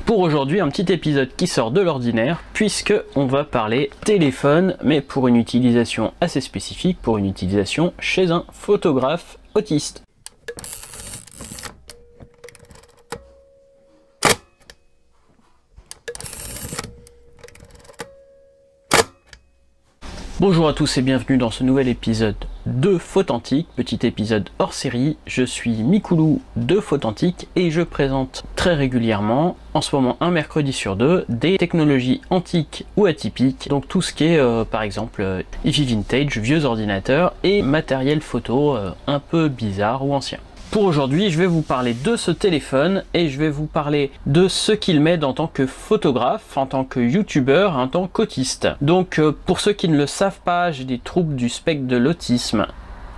Pour aujourd'hui, un petit épisode qui sort de l'ordinaire, puisque on va parler téléphone, mais pour une utilisation assez spécifique, pour une utilisation chez un photographe autiste. Bonjour à tous et bienvenue dans ce nouvel épisode de Photantique, petit épisode hors série. Je suis Mikoulou de Photantique et je présente très régulièrement, en ce moment un mercredi sur deux, des technologies antiques ou atypiques. Donc tout ce qui est par exemple hi-fi vintage, vieux ordinateurs et matériel photo un peu bizarre ou ancien. Pour aujourd'hui, je vais vous parler de ce téléphone et je vais vous parler de ce qu'il m'aide en tant que photographe, en tant que youtubeur, en tant qu'autiste. Donc pour ceux qui ne le savent pas, j'ai des troubles du spectre de l'autisme,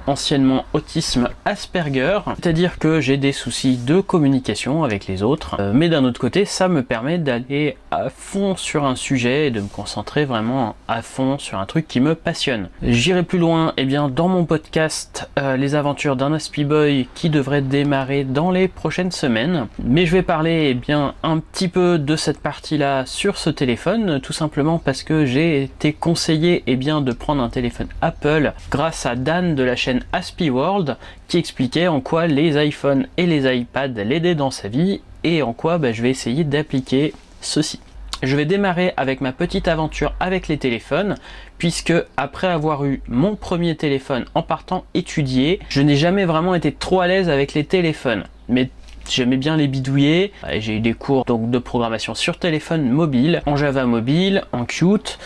anciennement autisme Asperger, c'est-à-dire que j'ai des soucis de communication avec les autres, mais d'un autre côté ça me permet d'aller à fond sur un sujet et de me concentrer vraiment à fond sur un truc qui me passionne. J'irai plus loin dans mon podcast les aventures d'un Aspie Boy qui devrait démarrer dans les prochaines semaines, mais je vais parler un petit peu de cette partie là sur ce téléphone, tout simplement parce que j'ai été conseillé de prendre un téléphone Apple grâce à Dan de la chaîne Aspie World qui expliquait en quoi les iPhones et les iPads l'aidaient dans sa vie et en quoi je vais essayer d'appliquer ceci. Je vais démarrer avec ma petite aventure avec les téléphones, puisque après avoir eu mon premier téléphone en partant étudier, je n'ai jamais vraiment été trop à l'aise avec les téléphones, mais j'aimais bien les bidouiller. J'ai eu des cours de programmation sur téléphone mobile, en Java mobile, en Qt.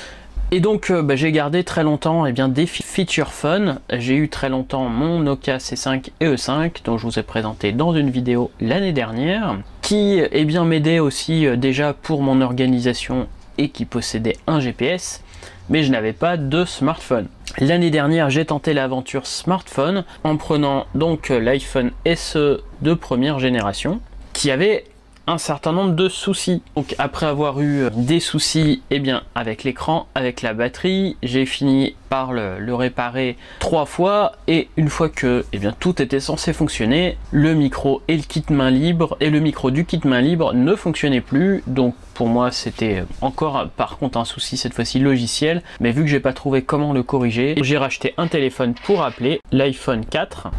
Et donc j'ai gardé très longtemps des feature phone. J'ai eu très longtemps mon Nokia C5 et E5 dont je vous ai présenté dans une vidéo l'année dernière, qui m'aidait aussi déjà pour mon organisation et qui possédait un GPS, mais je n'avais pas de smartphone. L'année dernière j'ai tenté l'aventure smartphone en prenant donc l'iPhone SE de première génération qui avait un certain nombre de soucis. Donc après avoir eu des soucis avec l'écran, avec la batterie, j'ai fini par le réparer 3 fois et une fois que tout était censé fonctionner, le micro et le kit main libre et le micro du kit main libre ne fonctionnaient plus. Donc pour moi c'était encore par contre un souci cette fois-ci logiciel, mais vu que j'ai pas trouvé comment le corriger, j'ai racheté un téléphone pour appeler l'iPhone 4.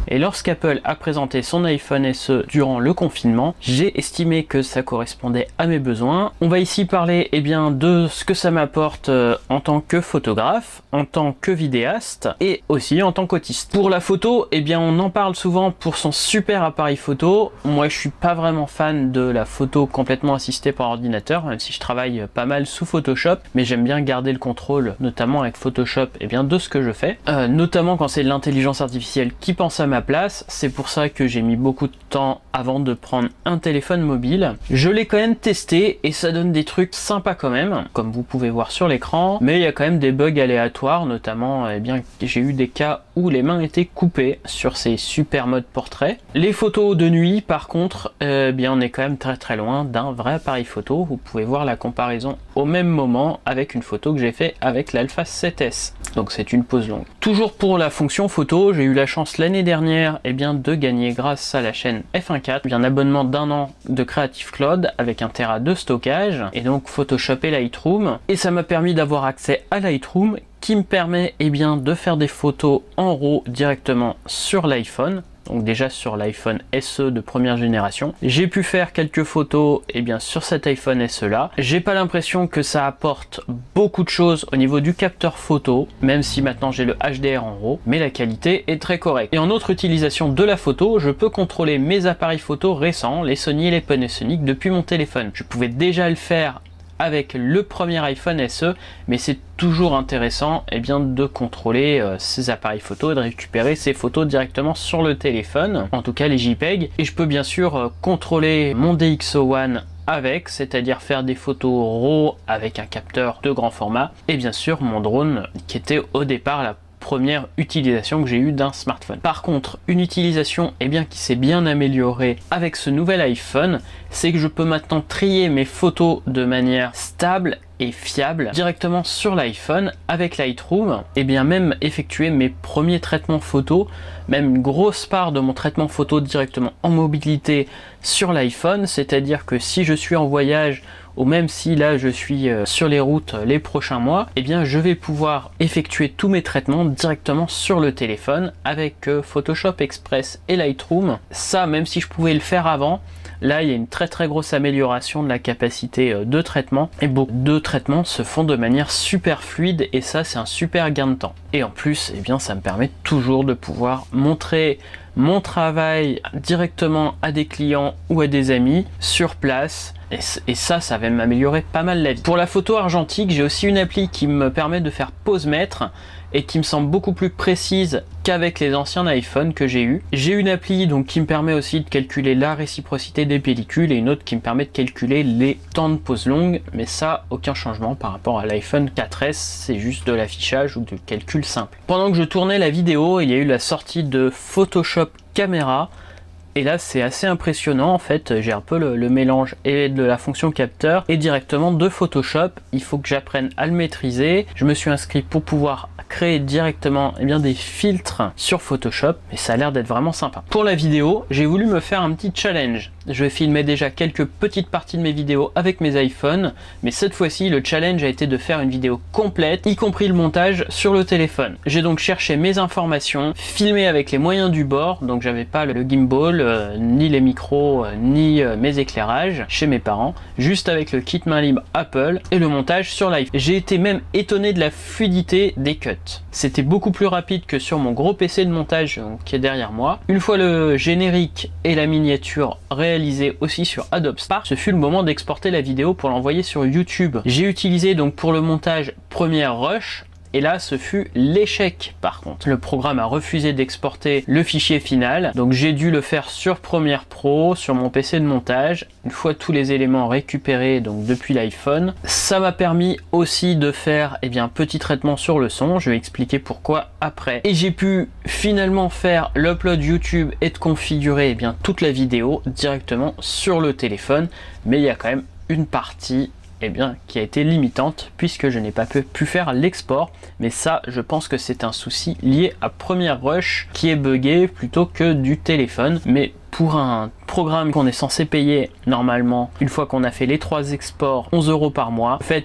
Et lorsqu'Apple a présenté son iPhone SE durant le confinement, j'ai estimé que ça correspondait à mes besoins. On va ici parler de ce que ça m'apporte en tant que photographe, en tant que vidéaste et aussi en tant qu'autiste. Pour la photo, on en parle souvent pour son super appareil photo. Moi je suis pas vraiment fan de la photo complètement assistée par ordinateur, même si je travaille pas mal sous Photoshop, mais j'aime bien garder le contrôle, notamment avec Photoshop, de ce que je fais, notamment quand c'est de l'intelligence artificielle qui pense à ma place. C'est pour ça que j'ai mis beaucoup de temps avant de prendre un téléphone mobile. Je l'ai quand même testé et ça donne des trucs sympas quand même, comme vous pouvez voir sur l'écran, mais il y a quand même des bugs aléatoires, notamment j'ai eu des cas où les mains étaient coupées sur ces super modes portrait. Les photos de nuit par contre, on est quand même très loin d'un vrai appareil photo. Vous pouvez voir la comparaison au même moment avec une photo que j'ai fait avec l'Alpha 7S. Donc c'est une pause longue. Toujours pour la fonction photo, j'ai eu la chance l'année dernière de gagner grâce à la chaîne F1.4 un abonnement d'1 an de Creative Cloud avec 1 Tera de stockage et donc Photoshop et Lightroom, et ça m'a permis d'avoir accès à Lightroom qui me permet de faire des photos en RAW directement sur l'iPhone. Donc déjà sur l'iPhone SE de première génération. J'ai pu faire quelques photos sur cet iPhone SE là. J'ai pas l'impression que ça apporte beaucoup de choses au niveau du capteur photo, même si maintenant j'ai le HDR en RAW, mais la qualité est très correcte. Et en autre utilisation de la photo, je peux contrôler mes appareils photo récents, les Sony et les Panasonic, depuis mon téléphone. Je pouvais déjà le faire avec le premier iPhone SE, mais c'est toujours intéressant de contrôler ces appareils photo et de récupérer ces photos directement sur le téléphone, en tout cas les JPEG. Et je peux bien sûr contrôler mon DxO One avec, c'est-à-dire faire des photos RAW avec un capteur de grand format, et bien sûr mon drone qui était au départ la première utilisation que j'ai eue d'un smartphone. Par contre, une utilisation qui s'est bien améliorée avec ce nouvel iPhone, c'est que je peux maintenant trier mes photos de manière stable et fiable directement sur l'iPhone avec Lightroom, et bien même effectuer mes premiers traitements photos, même une grosse part de mon traitement photo directement en mobilité sur l'iPhone, c'est-à-dire que si je suis en voyage ou même si là je suis sur les routes les prochains mois, et bien je vais pouvoir effectuer tous mes traitements directement sur le téléphone avec Photoshop Express et Lightroom. Ça, même si je pouvais le faire avant, là il y a une très grosse amélioration de la capacité de traitement, et beaucoup de traitements se font de manière super fluide, et ça c'est un super gain de temps. Et en plus, ça me permet toujours de pouvoir montrer mon travail directement à des clients ou à des amis sur place, et ça va m'améliorer pas mal la vie. Pour la photo argentique, j'ai aussi une appli qui me permet de faire pause maître et qui me semble beaucoup plus précise qu'avec les anciens iPhones que j'ai eu. J'ai une appli donc qui me permet aussi de calculer la réciprocité des pellicules, et une autre qui me permet de calculer les temps de pause longue, mais ça, aucun changement par rapport à l'iPhone 4S, c'est juste de l'affichage ou de calcul simple. Pendant que je tournais la vidéo, il y a eu la sortie de Photoshop Camera, et là c'est assez impressionnant. En fait, j'ai un peu le mélange et de la fonction capteur et directement de Photoshop. Il faut que j'apprenne à le maîtriser. Je me suis inscrit pour pouvoir créer directement des filtres sur Photoshop, et ça a l'air d'être vraiment sympa. Pour la vidéo, j'ai voulu me faire un petit challenge. Je vais filmer déjà quelques petites parties de mes vidéos avec mes iPhones, mais cette fois-ci le challenge a été de faire une vidéo complète, y compris le montage sur le téléphone. J'ai donc cherché mes informations, filmé avec les moyens du bord, donc j'avais pas le gimbal, ni les micros, ni mes éclairages chez mes parents, juste avec le kit main libre Apple et le montage sur l'iPhone. J'ai été même étonné de la fluidité des cuts. C'était beaucoup plus rapide que sur mon gros PC de montage qui est derrière moi. Une fois le générique et la miniature réalisés aussi sur Adobe Spark, ce fut le moment d'exporter la vidéo pour l'envoyer sur YouTube. J'ai utilisé donc pour le montage Premiere Rush, et là ce fut l'échec. Par contre, le programme a refusé d'exporter le fichier final, donc j'ai dû le faire sur Premiere Pro, sur mon PC de montage, une fois tous les éléments récupérés donc depuis l'iPhone. Ça m'a permis aussi de faire un petit traitement sur le son, je vais expliquer pourquoi après. Et j'ai pu finalement faire l'upload YouTube et de configurer toute la vidéo directement sur le téléphone, mais il y a quand même une partie qui a été limitante puisque je n'ai pas pu faire l'export, mais ça je pense que c'est un souci lié à Premiere Rush qui est buggé plutôt que du téléphone. Mais pour un programme qu'on est censé payer normalement, une fois qu'on a fait les 3 exports, 11 € par mois, le fait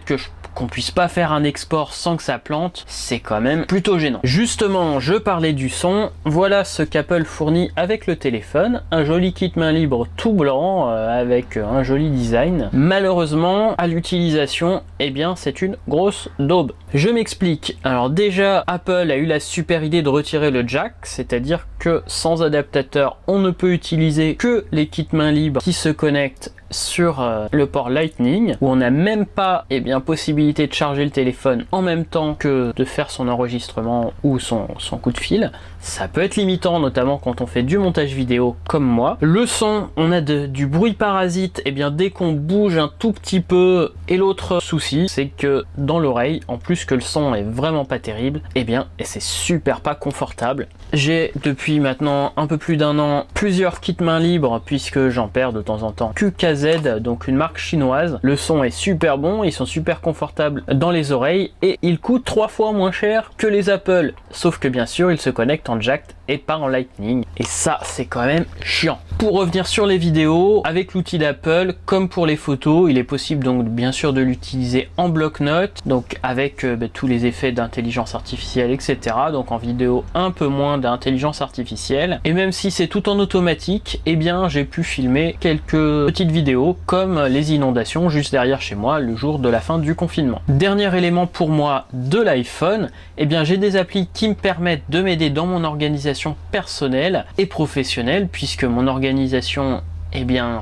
qu'on puisse pas faire un export sans que ça plante, c'est quand même plutôt gênant. Justement, je parlais du son, voilà ce qu'Apple fournit avec le téléphone, un joli kit main libre tout blanc avec un joli design. Malheureusement, à l'utilisation, c'est une grosse daube. Je m'explique. Alors déjà, Apple a eu la super idée de retirer le jack, c'est-à-dire que sans adaptateur, on ne peut utiliser que les kits main libres qui se connectent sur le port Lightning, où on n'a même pas possibilité de charger le téléphone en même temps que de faire son enregistrement ou son coup de fil. Ça peut être limitant, notamment quand on fait du montage vidéo comme moi. Le son, on a du bruit parasite dès qu'on bouge un tout petit peu. Et l'autre souci, c'est que dans l'oreille, en plus que le son est vraiment pas terrible, et c'est super pas confortable. J'ai depuis maintenant un peu plus d'1 an plusieurs kits main libres puisque j'en perds de temps en temps. QKZ, donc une marque chinoise. Le son est super bon, ils sont super confortables dans les oreilles et ils coûtent 3 fois moins cher que les Apple. Sauf que bien sûr, ils se connectent en jack et pas en Lightning. Et ça, c'est quand même chiant. Pour revenir sur les vidéos, avec l'outil d'Apple, comme pour les photos, il est possible donc bien sûr de l'utiliser en bloc-notes, donc avec tous les effets d'intelligence artificielle, etc. Donc en vidéo, un peu moins d'intelligence artificielle. Et même si c'est tout en automatique, j'ai pu filmer quelques petites vidéos comme les inondations juste derrière chez moi le jour de la fin du confinement. Dernier élément pour moi de l'iPhone, j'ai des applis qui me permettent de m'aider dans mon organisation personnelle et professionnelle, puisque mon organisation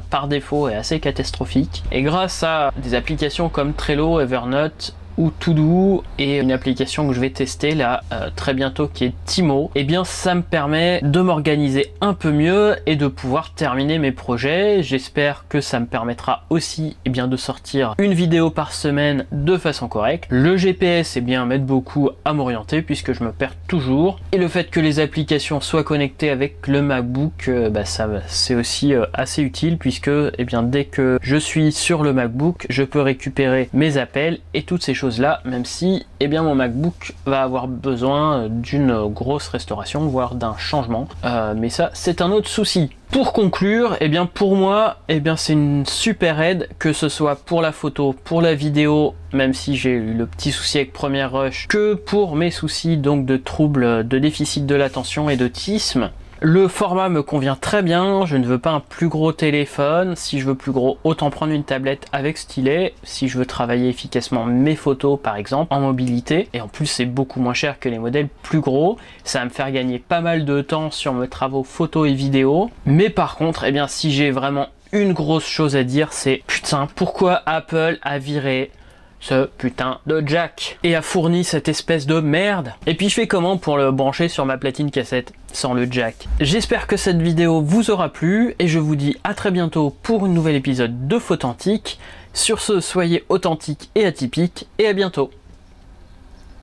par défaut est assez catastrophique. Et grâce à des applications comme Trello, Evernote ou To-Do et une application que je vais tester là très bientôt qui est Timo, et bien ça me permet de m'organiser un peu mieux et de pouvoir terminer mes projets. J'espère que ça me permettra aussi de sortir une vidéo par semaine de façon correcte. Le GPS m'aide beaucoup à m'orienter puisque je me perds toujours, et le fait que les applications soient connectées avec le MacBook, ça c'est aussi assez utile puisque dès que je suis sur le MacBook, je peux récupérer mes appels et toutes ces choses là, même si mon MacBook va avoir besoin d'une grosse restauration, voire d'un changement, mais ça c'est un autre souci. Pour conclure, pour moi, c'est une super aide, que ce soit pour la photo, pour la vidéo, même si j'ai eu le petit souci avec Premiere Rush, que pour mes soucis donc de troubles de déficit de l'attention et d'autisme. Le format me convient très bien, je ne veux pas un plus gros téléphone. Si je veux plus gros, autant prendre une tablette avec stylet, si je veux travailler efficacement mes photos par exemple, en mobilité. Et en plus c'est beaucoup moins cher que les modèles plus gros, ça va me faire gagner pas mal de temps sur mes travaux photos et vidéos. Mais par contre, si j'ai vraiment une grosse chose à dire, c'est putain, pourquoi Apple a viré ce putain de jack et a fourni cette espèce de merde, et puis je fais comment pour le brancher sur ma platine cassette sans le jack? J'espère que cette vidéo vous aura plu et je vous dis à très bientôt pour un nouvel épisode de Faute Antique. Sur ce, soyez authentiques et atypiques et à bientôt.